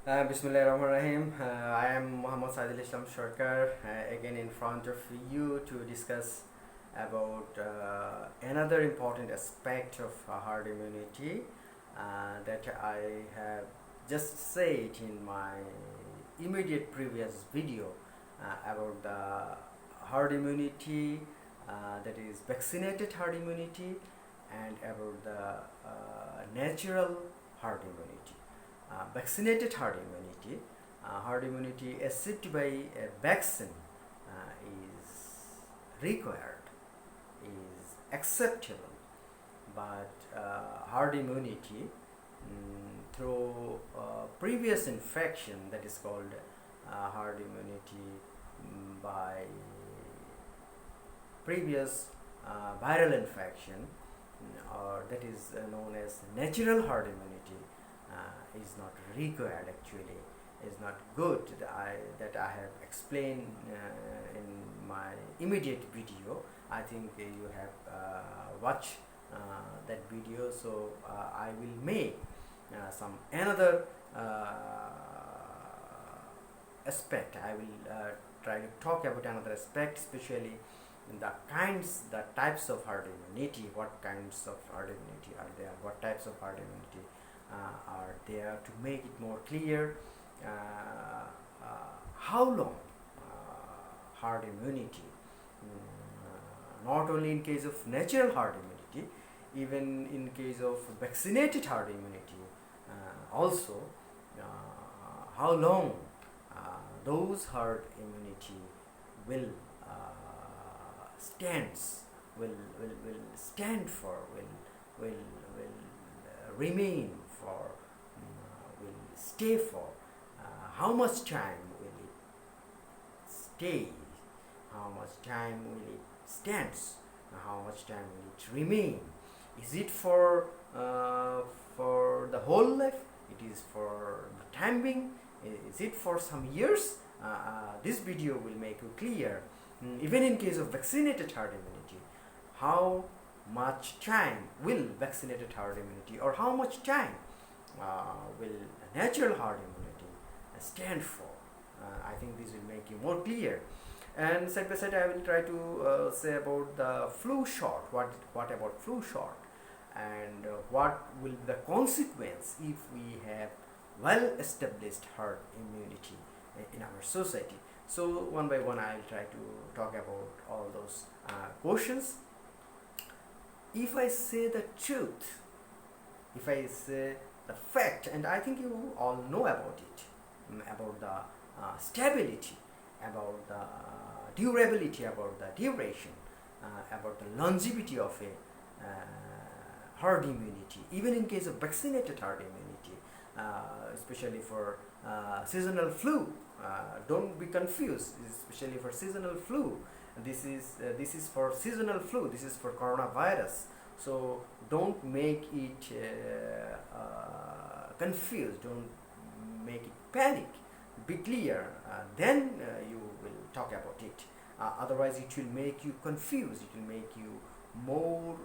Bismillahirrahmanirrahim. I am Muhammad Saidul Islam Sharkar, again in front of you to discuss about another important aspect of herd immunity that I have just said in my immediate previous video about the herd immunity, that is vaccinated herd immunity, and about the natural herd immunity. Vaccinated herd immunity achieved by a vaccine is required, is acceptable, but herd immunity through previous infection, that is called herd immunity by previous viral infection, or that is known as natural herd immunity, is not required, actually is not good, that I have explained in my immediate video. I think you have watched that video, so I will make some another aspect. I will try to talk about another aspect, especially the types of herd immunity, what kinds of herd immunity are there, what types of herd immunity are there, to make it more clear how long herd immunity, not only in case of natural herd immunity, even in case of vaccinated herd immunity also, how long those herd immunity will stands will stand for, will remain for, will stay for, how much time will it stay, how much time will it stands, how much time will it remain. Is it for the whole life? It is for the time being? Is it for some years? This video will make you clear. Even in case of vaccinated herd immunity, how much time will vaccinated herd immunity, or how much time will natural herd immunity stand for? I think this will make you more clear. And side by side, I will try to say about the flu shot. What about flu shot, and what will be the consequence if we have well established herd immunity in our society. So one by one, I will try to talk about all those questions. If I say the truth, if I say the fact, and I think you all know about it, about the stability, about the durability, about the duration, about the longevity of a herd immunity, even in case of vaccinated herd immunity, especially for seasonal flu. Don't be confused, especially for seasonal flu. This is for seasonal flu. This is for coronavirus. So don't make it confused. Don't make it panic. Be clear. Then you will talk about it. Otherwise, it will make you confused. It will make you more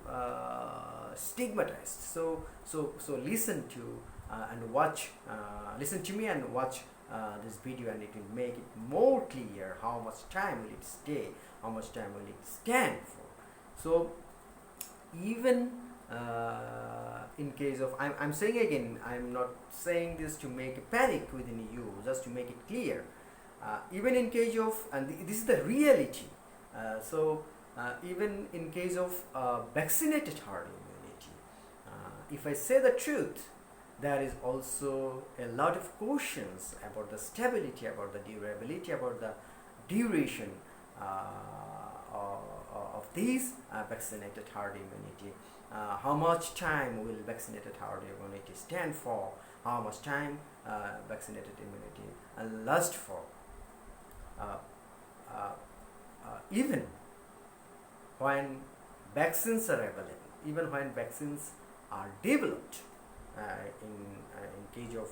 stigmatized. So listen to and watch. Listen to me and watch this video, and it will make it more clear how much time will it stay, how much time will it stand for. So even in case of, I'm saying again, I'm not saying this to make a panic within you, just to make it clear. Even in case of, and this is the reality, even in case of vaccinated herd immunity, if I say the truth, there is also a lot of questions about the stability, about the durability, about the duration of these vaccinated herd immunity. How much time will vaccinated herd immunity stand for? How much time vaccinated immunity last for? Even when vaccines are available, even when vaccines are developed, in case of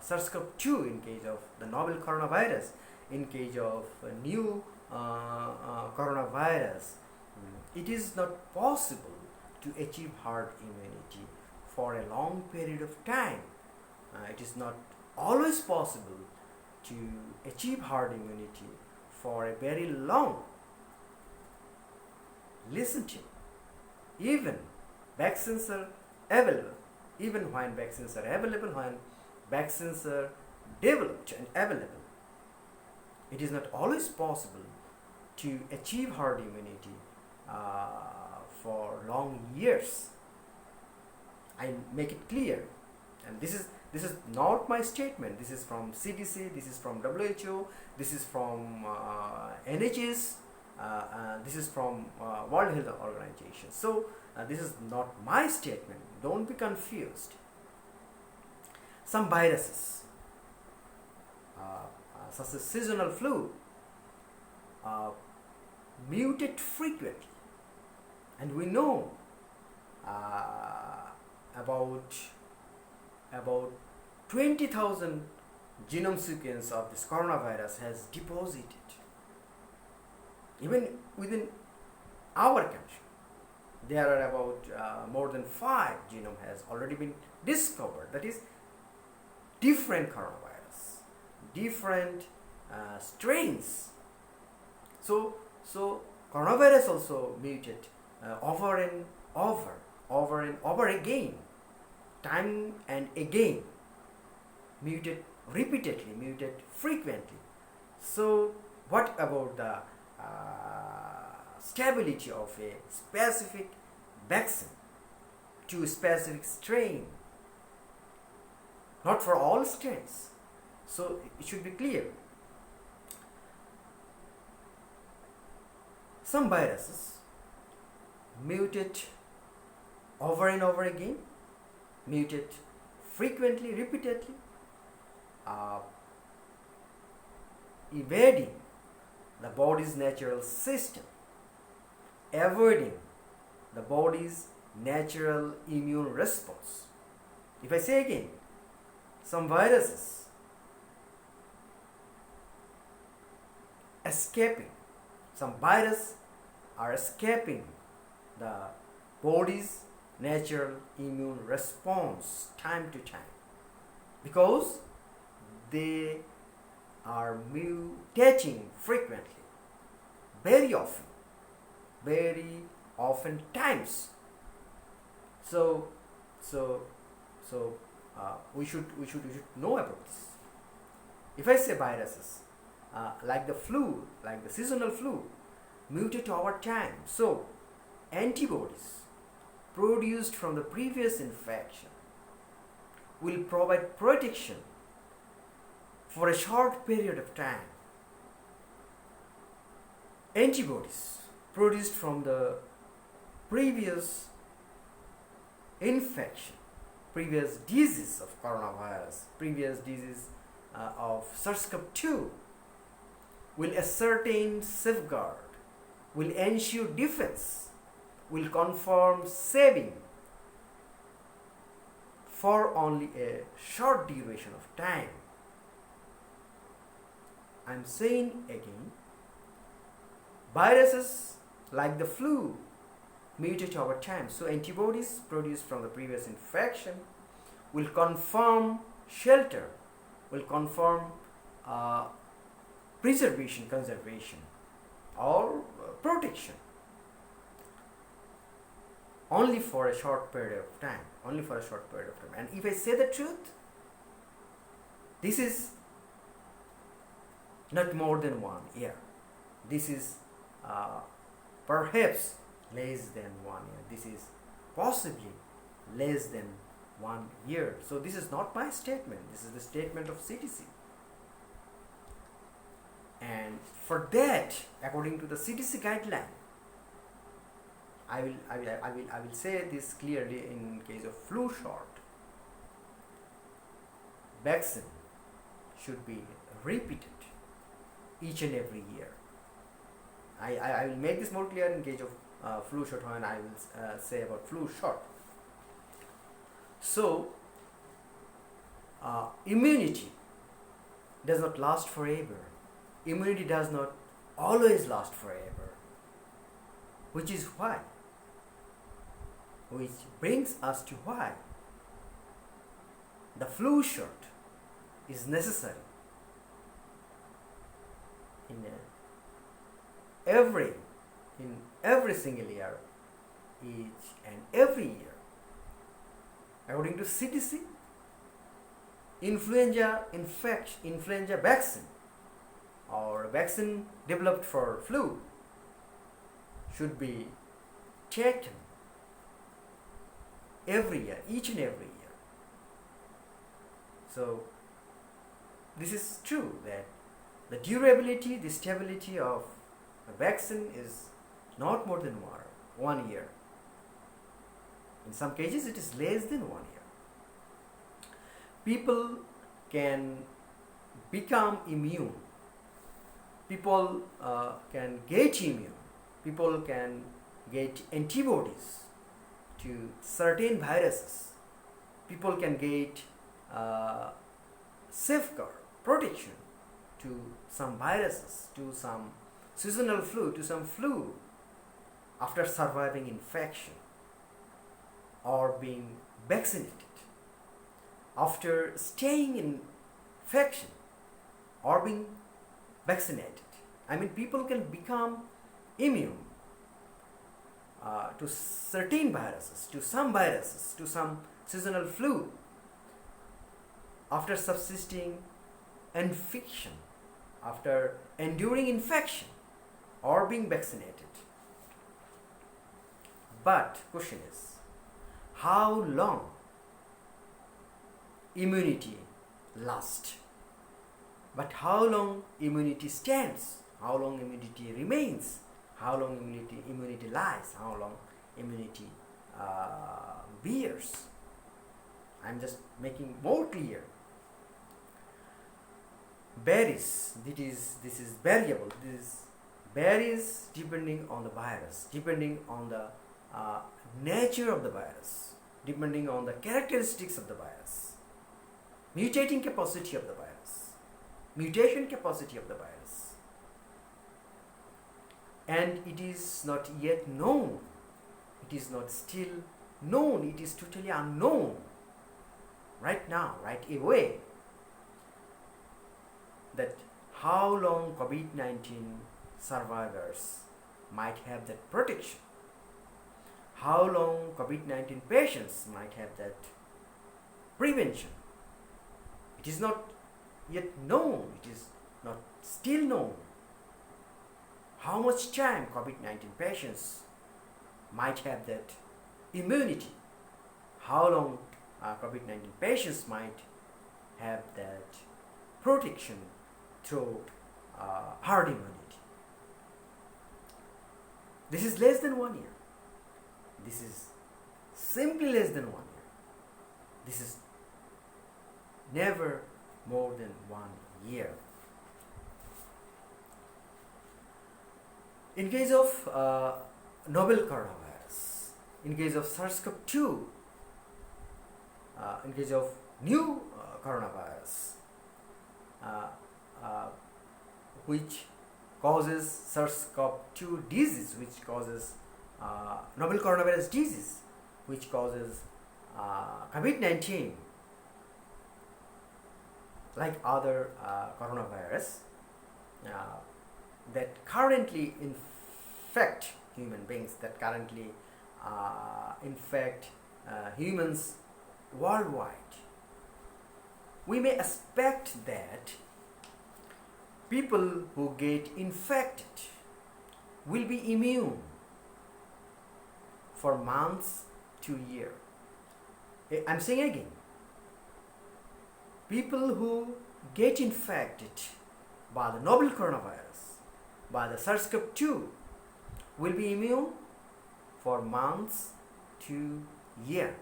SARS-CoV-2, in case of the novel coronavirus, in case of new coronavirus, it is not possible to achieve herd immunity for a long period of time. It is not always possible to achieve herd immunity for a very long. Listen to me. Even vaccines are available, even when vaccines are available, when vaccines are developed and available, it is not always possible to achieve herd immunity for long years. I make it clear, and this is not my statement. This is from CDC, this is from WHO, this is from NHS, this is from World Health Organization. So this is not my statement. Don't be confused. Some viruses, such as seasonal flu, mutate frequently, and we know about 20,000 genome sequence of this coronavirus has deposited even within our country. There are about more than 5 genome has already been discovered. That is different coronavirus, different strains. So coronavirus also mutate over and over again, time and again, mutate repeatedly, mutate frequently. So what about the stability of a specific vaccine to a specific strain? Not for all strains. So it should be clear. Some viruses mutate over and over again, mutate frequently, repeatedly, evading the body's natural system, avoiding the body's natural immune response. If I say again, some viruses some viruses are escaping the body's natural immune response time to time because they are mutating frequently, very often times. So we should know about this. If I say viruses like the flu, like the seasonal flu, mutate over time, so antibodies produced from the previous infection will provide protection for a short period of time. Antibodies produced from the previous infection, previous disease of coronavirus, previous disease of SARS-CoV-2 will ascertain safeguard, will ensure defense, will confirm saving for only a short duration of time. I'm saying again, viruses like the flu mutate over time. So antibodies produced from the previous infection will confirm shelter, will confirm preservation, conservation, or protection only for a short period of time. And if I say the truth, this is not more than 1 year. This is perhaps less than 1 year. This is possibly less than 1 year. So this is not my statement. This is the statement of CDC. And for that, according to the CDC guideline, I will say this clearly in case of flu shot. Vaccine should be repeated each and every year. I will make this more clear in case of flu shot when I will say about flu shot. So immunity does not last forever. Immunity does not always last forever, which brings us to why the flu shot is necessary in every single year, each and every year. According to CDC, influenza vaccine or vaccine developed for flu should be taken every year, each and every year. So this is true that the durability, the stability of a vaccine is not more than 1 year. In some cases it is less than 1 year. People can become immune. People can get immune. People can get antibodies to certain viruses. People can get safeguard, protection to some viruses, to some seasonal flu, to some flu after surviving infection or being vaccinated. After staying in infection or being vaccinated. I mean, people can become immune to certain viruses, to some seasonal flu after subsisting infection, after enduring infection or being vaccinated. But question is, how long immunity lasts? But how long immunity stands? How long immunity remains? How long immunity lies? How long immunity bears? I'm just making more clear. Varies. This is variable. This varies depending on the virus, depending on the nature of the virus, depending on the characteristics of the virus, mutating capacity of the virus, mutation capacity of the virus. And it is not yet known. It is not still known. It is totally unknown right now, right away, that how long COVID-19 survivors might have that protection, how long COVID-19 patients might have that prevention. It is not yet known. It is not still known how much time COVID-19 patients might have that immunity, how long COVID-19 patients might have that protection through herd immunity. This is less than 1 year. This is simply less than 1 year. This is never more than 1 year. In case of novel coronavirus, in case of SARS-CoV-2, in case of new coronavirus, which causes SARS-CoV-2 disease, which causes novel coronavirus disease, which causes COVID-19, like other coronavirus that currently infect human beings, that currently infect humans worldwide. We may expect that people who get infected will be immune for months to years. I'm saying again, people who get infected by the novel coronavirus, by the SARS-CoV-2, will be immune for months to years.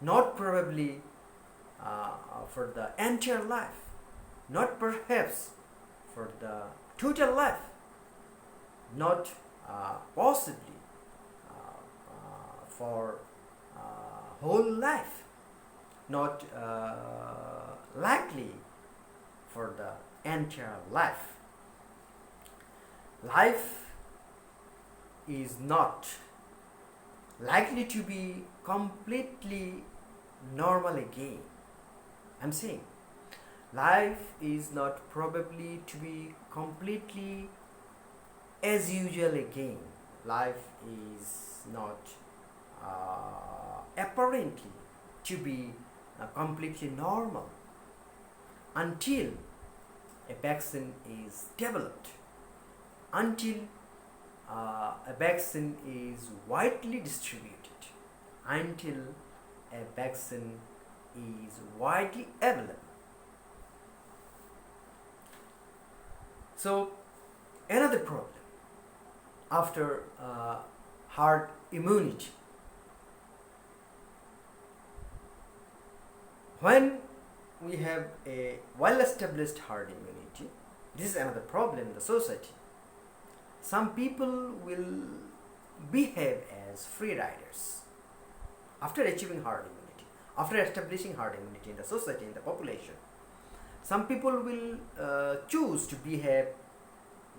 Not probably for the entire life, not perhaps for the total life, not possibly for whole life, not likely for the entire life. Life is not likely to be completely normal again. I'm saying Life is not probably to be completely as usual again. Life is not apparently to be completely normal until a vaccine is developed, until a vaccine is widely distributed, until a vaccine is widely available. So, another problem after herd immunity. When we have a well-established herd immunity, this is another problem in the society. Some people will behave as free riders after achieving herd immunity, after establishing herd immunity in the society, in the population. Some people will choose to behave,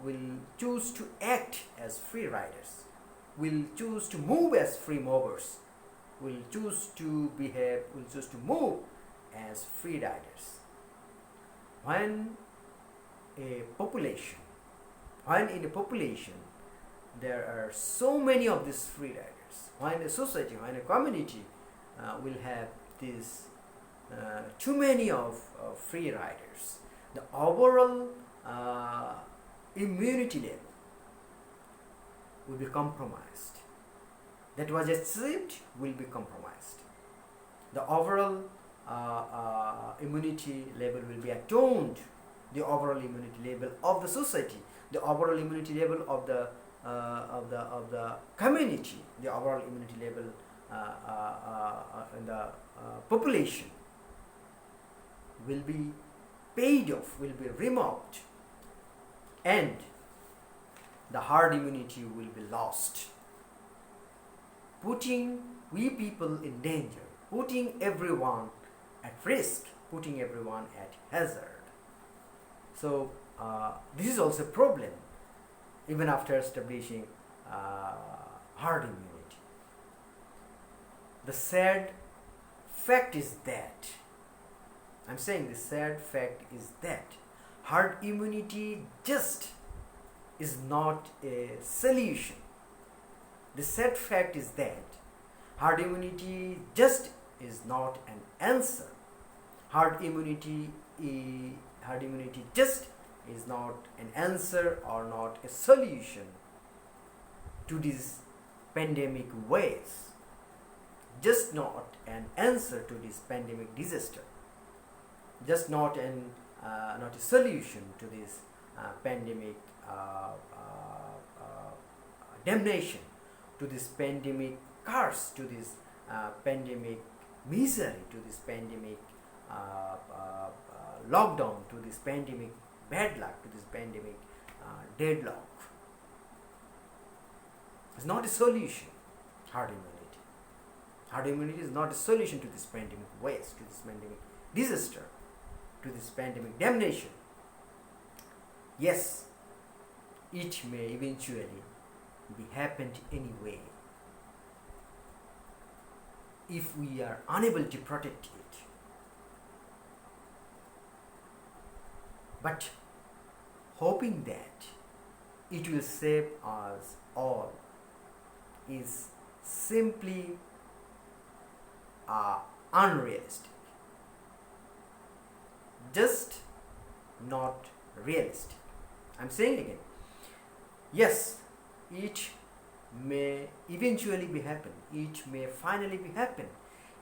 will choose to act as free riders, will choose to move as free movers, will choose to behave, will choose to move as free riders. When in a population there are so many of these free riders, when a society, when a community will have this too many of free riders, the overall immunity level will be compromised. That was achieved will be compromised. The overall immunity level will be atoned. The overall immunity level of the society, the overall immunity level of the community, the overall immunity level in the population will be paid off, will be removed, and the herd immunity will be lost, putting we people in danger, putting everyone at risk, putting everyone at hazard. So this is also a problem even after establishing herd immunity. The sad fact is that, I'm saying the sad fact is that herd immunity just is not a solution. The sad fact is that herd immunity just is not an answer. Herd immunity just is not an answer or not a solution to this pandemic waves. Just not an answer to this pandemic disaster. Just not a solution to this pandemic damnation, to this pandemic curse, to this pandemic misery, to this pandemic lockdown, to this pandemic bad luck, to this pandemic deadlock. It's not a solution. Herd immunity. Herd immunity is not a solution to this pandemic waste, to this pandemic disaster, to this pandemic damnation. Yes, it may eventually be happened anyway if we are unable to protect it. But hoping that it will save us all is simply unrealistic. Just not realistic. I'm saying again, yes, it may eventually be happen, it may finally be happen,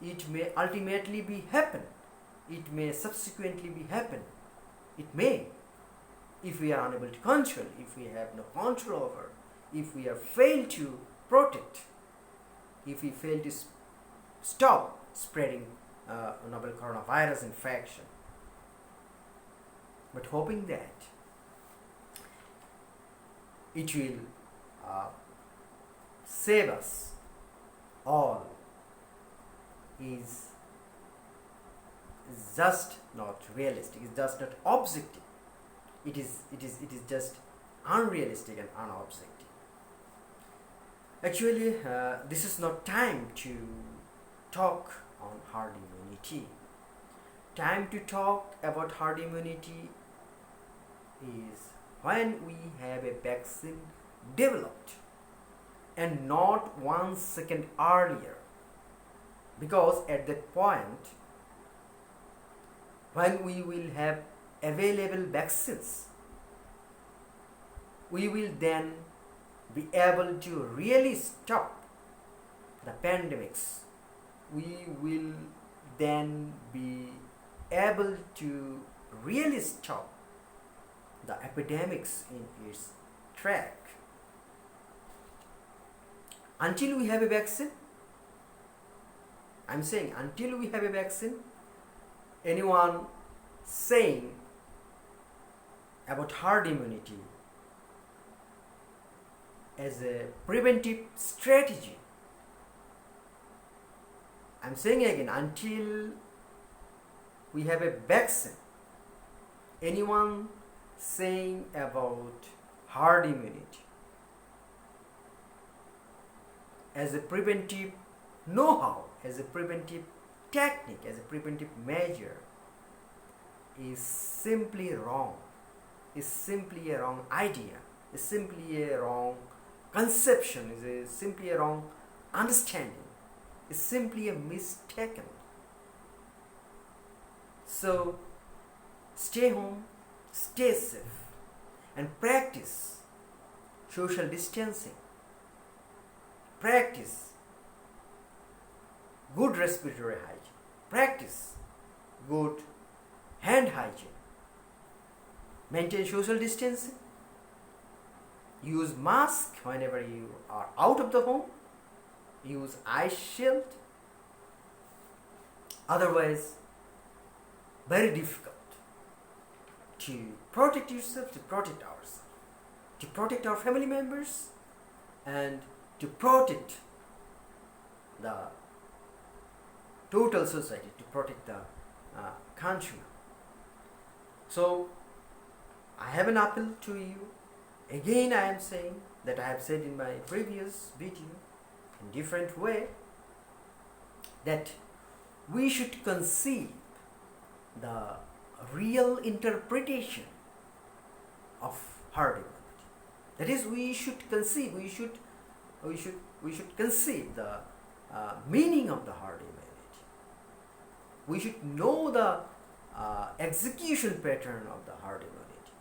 it may ultimately be happen, it may subsequently be happen, it may, if we are unable to control, if we have no control over, if we are failed to protect, if we fail to stop spreading novel coronavirus infection. But hoping that it will save us all is just not realistic. It's just not objective. It is just unrealistic and unobjective. Actually, this is not time to talk on herd immunity. time to talk about herd immunity is when we have a vaccine developed and not 1 second earlier, because at that point when we will have available vaccines, we will then be able to really stop the pandemics. We will then be able to really stop the epidemics in its track. Until we have a vaccine, I'm saying until we have a vaccine, anyone saying about herd immunity as a preventive strategy, I'm saying again, until we have a vaccine, anyone saying about herd immunity as a preventive know-how, as a preventive technique, as a preventive measure is simply wrong, is simply a wrong idea, is simply a wrong conception, is simply a wrong understanding, is simply a mistaken. So stay home, stay safe, and practice social distancing, practice good respiratory hygiene, practice good hand hygiene, maintain social distancing, use mask whenever you are out of the home, use eye shield. Otherwise, very difficult to protect yourself, to protect ourselves, to protect our family members, and to protect the total society, to protect the country. So I have an appeal to you. Again, I am saying that I have said in my previous video in different way, that we should conceive the real interpretation of herd immunity. That is, we should conceive, we should conceive the meaning of the herd immunity. We should know the execution pattern of the herd immunity.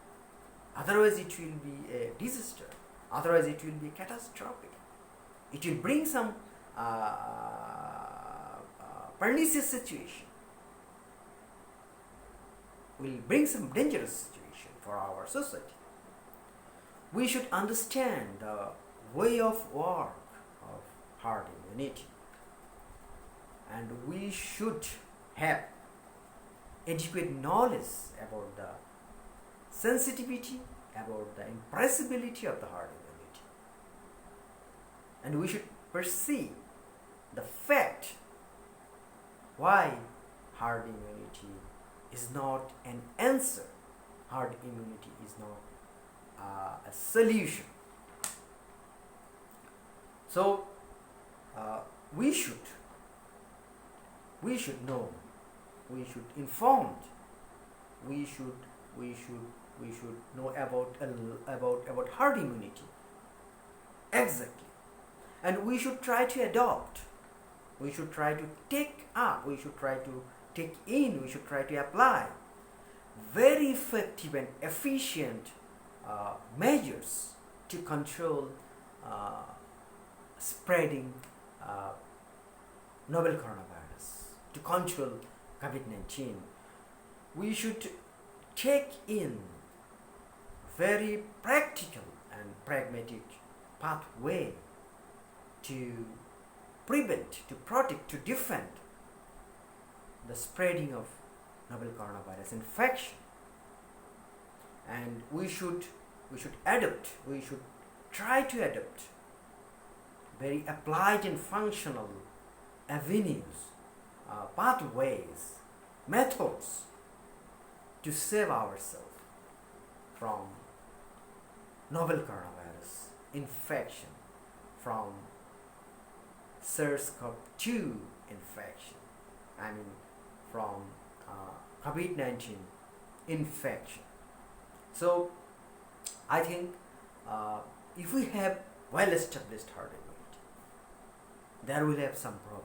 Otherwise, it will be a disaster. Otherwise, it will be catastrophic. It will bring some pernicious situation. Will bring some dangerous situation for our society. We should understand the way of work of herd immunity, and we should have adequate knowledge about the sensitivity, about the impressibility of the herd immunity, and we should perceive the fact why herd immunity is not an answer, herd immunity is not a solution. So we should know, we should informed, we should know about herd immunity exactly, and we should try to adopt, we should try to take up, we should try to take in, we should try to apply very effective and efficient measures to control spreading novel coronavirus, to control COVID-19. We should take in very practical and pragmatic pathway to prevent, to protect, to defend the spreading of novel coronavirus infection. And we should adopt, we should try to adopt very applied and functional avenues, pathways, methods to save ourselves from novel coronavirus infection, from SARS-CoV-2 infection, I mean from COVID-19 infection. So I think if we have well-established herd immunity, there will have some problem,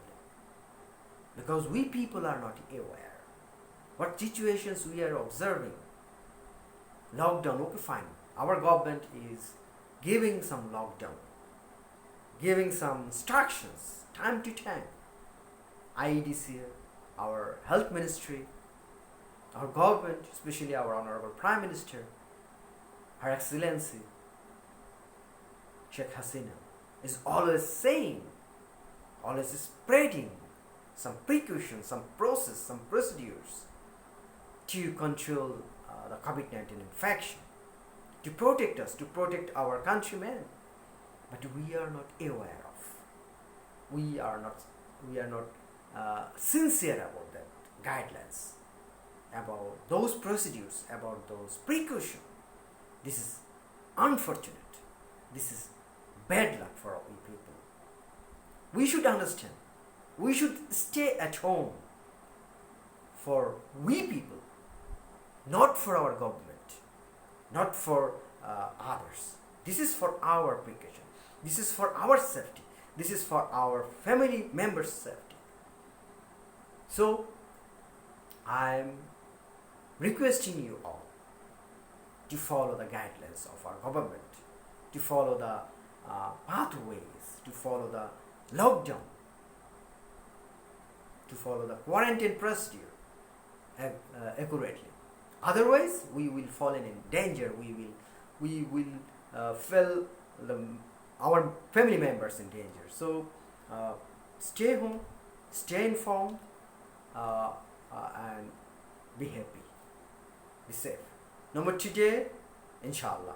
because we people are not aware what situations we are observing. Lockdown, okay, fine. Our government is giving some lockdown, giving some instructions time to time. IEDC, our health ministry, our government, especially our honorable Prime Minister, Her Excellency Sheikh Hasina, is always saying, always spreading some precautions, some process, some procedures to control the COVID-19 infection, to protect us, to protect our countrymen. But we are not aware of. We are not sincere about that guidelines, about those procedures, about those precautions. This is unfortunate. This is bad luck for we people. We should understand. We should stay at home for we people, not for our government, not for others. This is for our precaution. This is for our safety. This is for our family members' safety. So, I'm requesting you all to follow the guidelines of our government, to follow the pathways, to follow the lockdown, to follow the quarantine procedure accurately. Otherwise, we will fall in danger. We will feel our family members in danger. So, stay home, stay informed, and be happy, be safe. No more today, inshallah.